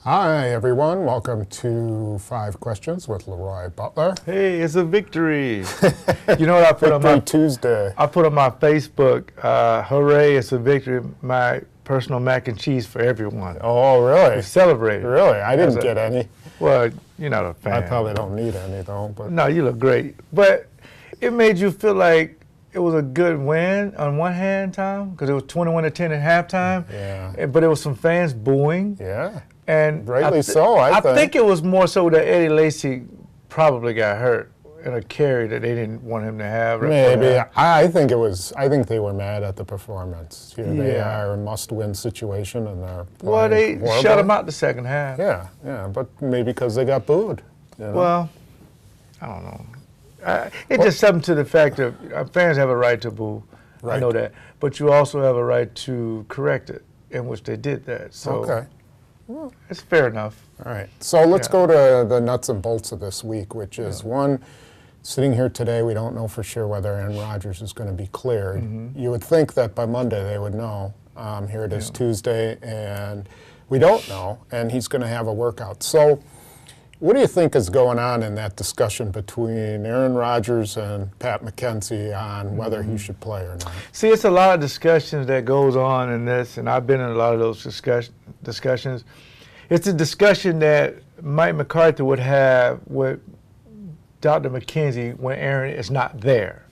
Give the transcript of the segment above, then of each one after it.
Hi, everyone. Welcome to 5 Questions with LeRoy Butler. Hey, it's a victory. You know what I put on my Tuesday. I put on my Facebook, hooray, it's a victory, my personal mac and cheese for everyone. Oh, really? We celebrated. Really? I didn't get any. Well, you're not a fan. I probably don't need any, though. But No, you look great. But it made you feel like it was a good win on one hand, Tom, because it was 21-10 at halftime. Yeah. But it was some fans booing. Yeah. And Rightly so, I think. I think it was more so that Eddie Lacy probably got hurt in a carry that they didn't want him to have. Maybe. I think it was. I think they were mad at the performance. You know, they Yeah. are a must-win situation, and they're Well, they horrible. shut him out the second half. Yeah, yeah, but maybe because they got booed. You know? Well, I don't know. It's just something to the fact that fans have a right to boo. Right. I know that. But you also have a right to correct it, in which they did that. So Okay. it's fair enough. All right. So let's Yeah. go to the nuts and bolts of this week, which is one, sitting here today, we don't know for sure whether Aaron Rodgers is going to be cleared. You would think that by Monday they would know. Here it is Tuesday, and we don't know, and he's going to have a workout. So what do you think is going on in that discussion between Aaron Rodgers and Pat McKenzie on whether he should play or not? See, it's a lot of discussions that goes on in this, and I've been in a lot of those discussions. It's a discussion that Mike McCarthy would have with Dr. McKenzie when Aaron is not there.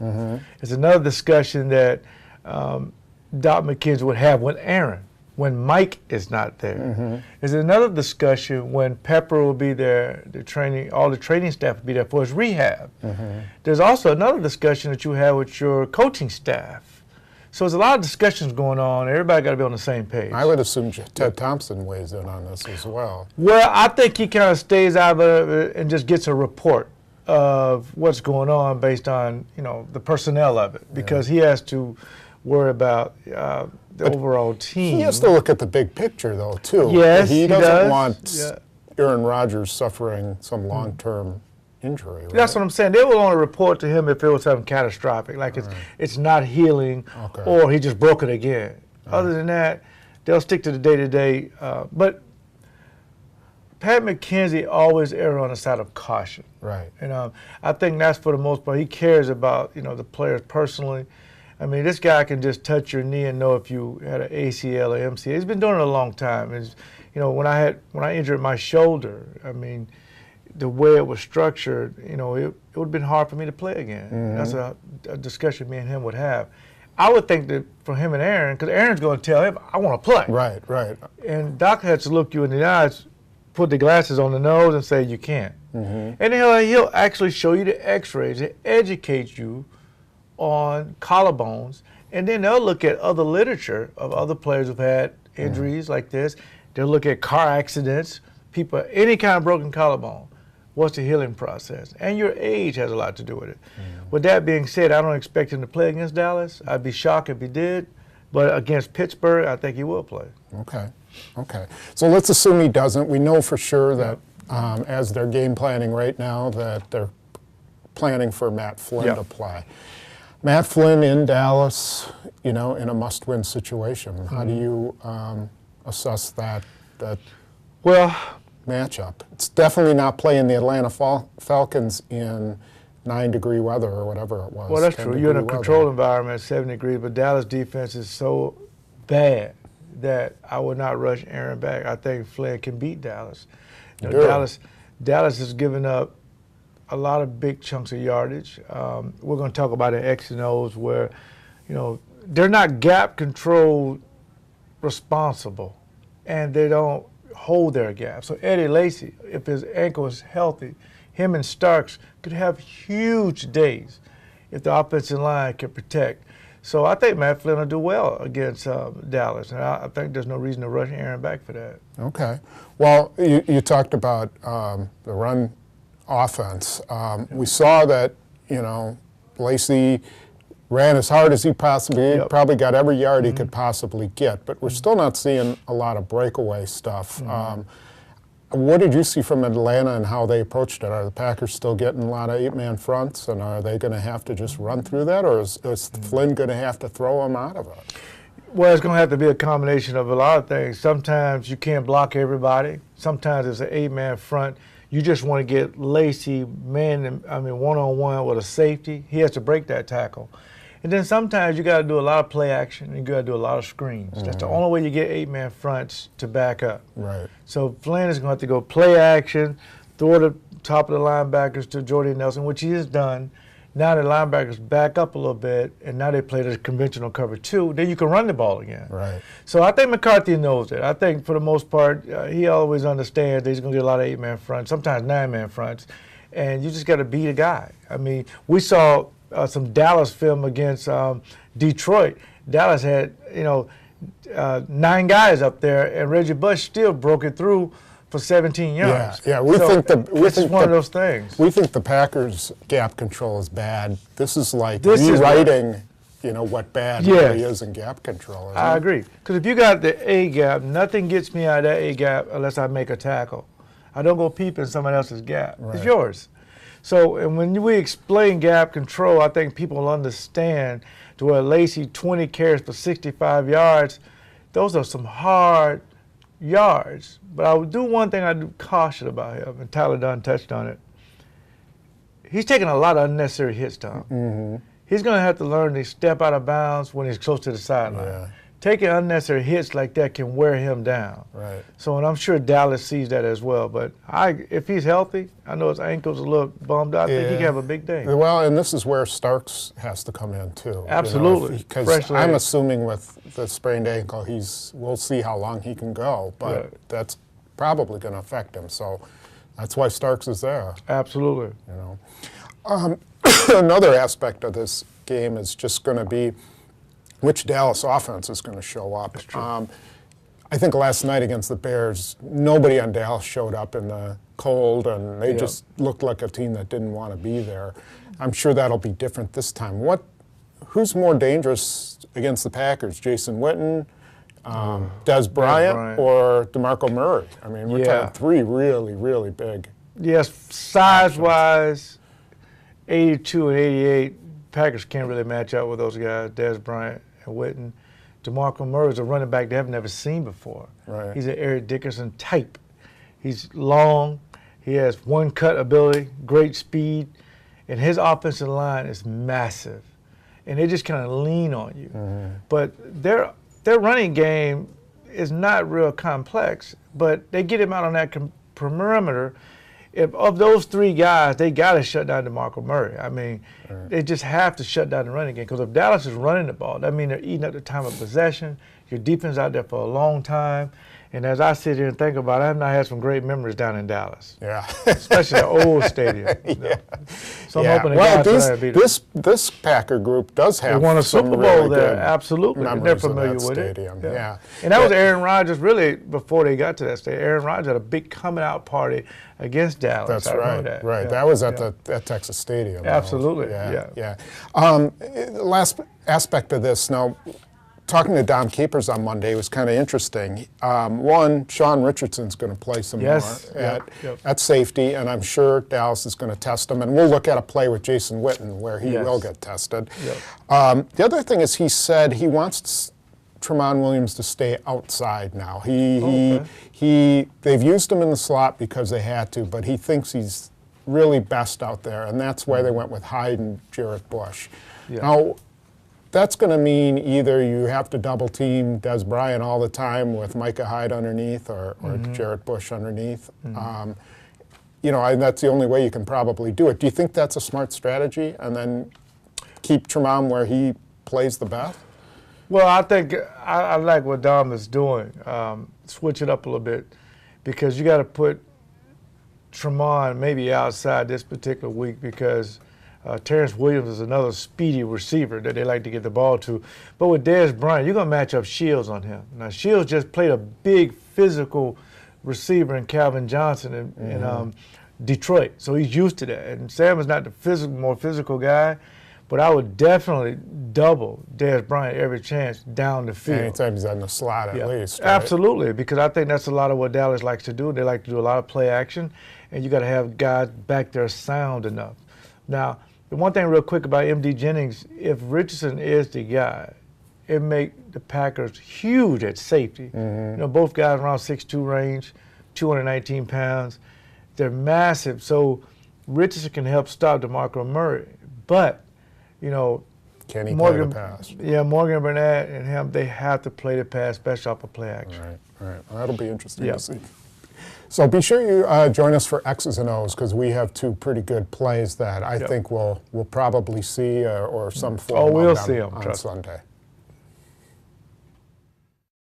It's another discussion that Dr. McKenzie would have with Aaron when Mike is not there. There's another discussion when Pepper will be there, all the training staff will be there for his rehab. There's also another discussion that you have with your coaching staff. So there's a lot of discussions going on. Everybody got to be on the same page. I would assume Ted Thompson weighs in on this as well. Well, I think he kind of stays out of it and just gets a report of what's going on based on, the personnel of it, because he has to worry about the overall team. He has to look at the big picture, though, too. Yes, he does. doesn't want Aaron Rodgers suffering some long-term injury. Right? That's what I'm saying. They will only report to him if it was something catastrophic, like it's not healing or he just broke it again. Other than that, they'll stick to the day-to-day. But Pat McKenzie always errs on the side of caution. Right. And I think that's for the most part. He cares about the players personally. I mean, this guy can just touch your knee and know if you had an ACL or MCL. He's been doing it a long time. It's, when I injured my shoulder, I mean, the way it was structured, it would have been hard for me to play again. That's a discussion me and him would have. I would think that for him and Aaron, because Aaron's going to tell him, I want to play. Right, right. And Doc has to look you in the eyes, put the glasses on the nose and say you can't. And then he'll actually show you the x-rays and educate you on collarbones. And then they'll look at other literature of other players who've had injuries like this. They'll look at car accidents, people, any kind of broken collarbone. What's the healing process? And your age has a lot to do with it. With that being said, I don't expect him to play against Dallas. I'd be shocked if he did. But against Pittsburgh, I think he will play. Okay. Okay. So let's assume he doesn't. We know for sure that as they're game planning right now, that they're planning for Matt Flynn to play. Matt Flynn in Dallas, in a must-win situation. How do you assess that matchup? It's definitely not playing the Atlanta Falcons in 9-degree weather or whatever it was. Well, that's true. You're in a controlled environment at 7 degrees, but Dallas defense is so bad that I would not rush Aaron back. I think Flynn can beat Dallas. Dallas has given up a lot of big chunks of yardage. We're going to talk about the X and O's where, they're not gap control responsible, and they don't hold their gap. So Eddie Lacy, if his ankle is healthy, him and Starks could have huge days if the offensive line can protect. So I think Matt Flynn will do well against Dallas, and I think there's no reason to rush Aaron back for that. Okay. Well, you talked about the run offense. We saw that, Lacy ran as hard as he possibly probably got every yard he could possibly get, but we're still not seeing a lot of breakaway stuff. What did you see from Atlanta and how they approached it? Are the Packers still getting a lot of 8-man fronts, and are they going to have to just run through that, or is Flynn going to have to throw them out of it? Well, it's going to have to be a combination of a lot of things. Sometimes you can't block everybody. Sometimes it's an 8-man front. You just want to get Lacy one-on-one with a safety. He has to break that tackle. And then sometimes you got to do a lot of play action and you got to do a lot of screens. That's the only way you get 8-man fronts to back up. Right. So Flynn is going to have to go play action, throw the top of the linebackers to Jordy Nelson, which he has done. Now the linebackers back up a little bit, and now they play the conventional cover 2. Then you can run the ball again. Right. So I think McCarthy knows that. I think for the most part, he always understands that he's going to get a lot of 8-man fronts, sometimes 9-man fronts, and you just got to beat a guy. I mean, we saw some Dallas film against Detroit. Dallas had 9 guys up there, and Reggie Bush still broke it through for 17 yards. Yeah, we think this is one of those things. We think the Packers' gap control is bad. This is like rewriting, what bad really is in gap control. I agree. Because if you got the A gap, nothing gets me out of that A gap unless I make a tackle. I don't go peep in somebody else's gap. Right. It's yours. So, and when we explain gap control, I think people will understand to where Lacy 20 carries for 65 yards. Those are some hard yards. But I would do one thing I do caution about him, and Tyler Dunn touched on it. He's taking a lot of unnecessary hits, Tom. Mm-hmm. He's going to have to learn to step out of bounds when he's close to the sideline. Yeah. Taking unnecessary hits like that can wear him down. Right. So, and I'm sure Dallas sees that as well. But if he's healthy, I know his ankles a little bummed out. I think he can have a big day. Well, and this is where Starks has to come in too. Absolutely. Because I'm assuming with the sprained ankle, we'll see how long he can go, but that's probably going to affect him. So that's why Starks is there. Absolutely. Another aspect of this game is just going to be which Dallas offense is going to show up. I think last night against the Bears, nobody on Dallas showed up in the cold, and they just looked like a team that didn't want to be there. I'm sure that'll be different this time. Who's more dangerous against the Packers, Jason Witten, Des Bryant, or DeMarco Murray? I mean, we're talking 3 really, really big. Yes, size-wise, 82 and 88, Packers can't really match up with those guys, Des Bryant and Witten. DeMarco Murray is a running back they have never seen before. Right. He's an Eric Dickerson type. He's long. He has one-cut ability, great speed, and his offensive line is massive. And they just kind of lean on you. Mm-hmm. But their running game is not real complex, but they get him out on that perimeter. If of those 3 guys, they got to shut down DeMarco Murray. I mean, they just have to shut down the running game, because if Dallas is running the ball, that means they're eating up the time of possession. Your defense out there for a long time. And as I sit here and think about it, I've not had some great memories down in Dallas. Yeah. Especially the old stadium. So I'm hoping this Packer group does have they won a Super Bowl there. Absolutely. They're familiar with stadium. it. Yeah. And that was Aaron Rodgers, really, before they got to that stadium. Aaron Rodgers had a big coming-out party against Dallas. That's right. Right. That was at Texas Stadium. Absolutely. Last aspect of this, now, talking to Dom Capers on Monday was kind of interesting. One, Sean Richardson's going to play some more at safety, and I'm sure Dallas is going to test him. And we'll look at a play with Jason Witten where he will get tested. Yep. The other thing is he said he wants Tramon Williams to stay outside now. They've used him in the slot because they had to, but he thinks he's really best out there, and that's why they went with Hyde and Jarrett Bush. Yeah. Now, that's going to mean either you have to double team Des Bryant all the time with Micah Hyde underneath or Jarrett Bush underneath. And that's the only way you can probably do it. Do you think that's a smart strategy, and then keep Tramon where he plays the best? Well, I think I like what Dom is doing. Switch it up a little bit, because you got to put Tramon maybe outside this particular week, because Terrence Williams is another speedy receiver that they like to get the ball to. But with Dez Bryant, you're going to match up Shields on him. Now, Shields just played a big physical receiver in Calvin Johnson in Detroit, so he's used to that. And Sam is not the more physical guy, but I would definitely double Dez Bryant every chance down the field. Anytime he's in the slot at least. Right? Absolutely, because I think that's a lot of what Dallas likes to do. They like to do a lot of play action, and you got to have guys back there sound enough. Now, the one thing real quick about M.D. Jennings, if Richardson is the guy, it make the Packers huge at safety. You know, both guys around 6'2" range, 219 pounds. They're massive. So Richardson can help stop DeMarco Murray. But, you know, can he play the pass? Yeah, Morgan Burnett and him, they have to play the pass, especially off a play action. All right. Well, that'll be interesting to see. So be sure you join us for X's and O's, because we have two pretty good plays that I think we'll probably see or some form of them on Sunday.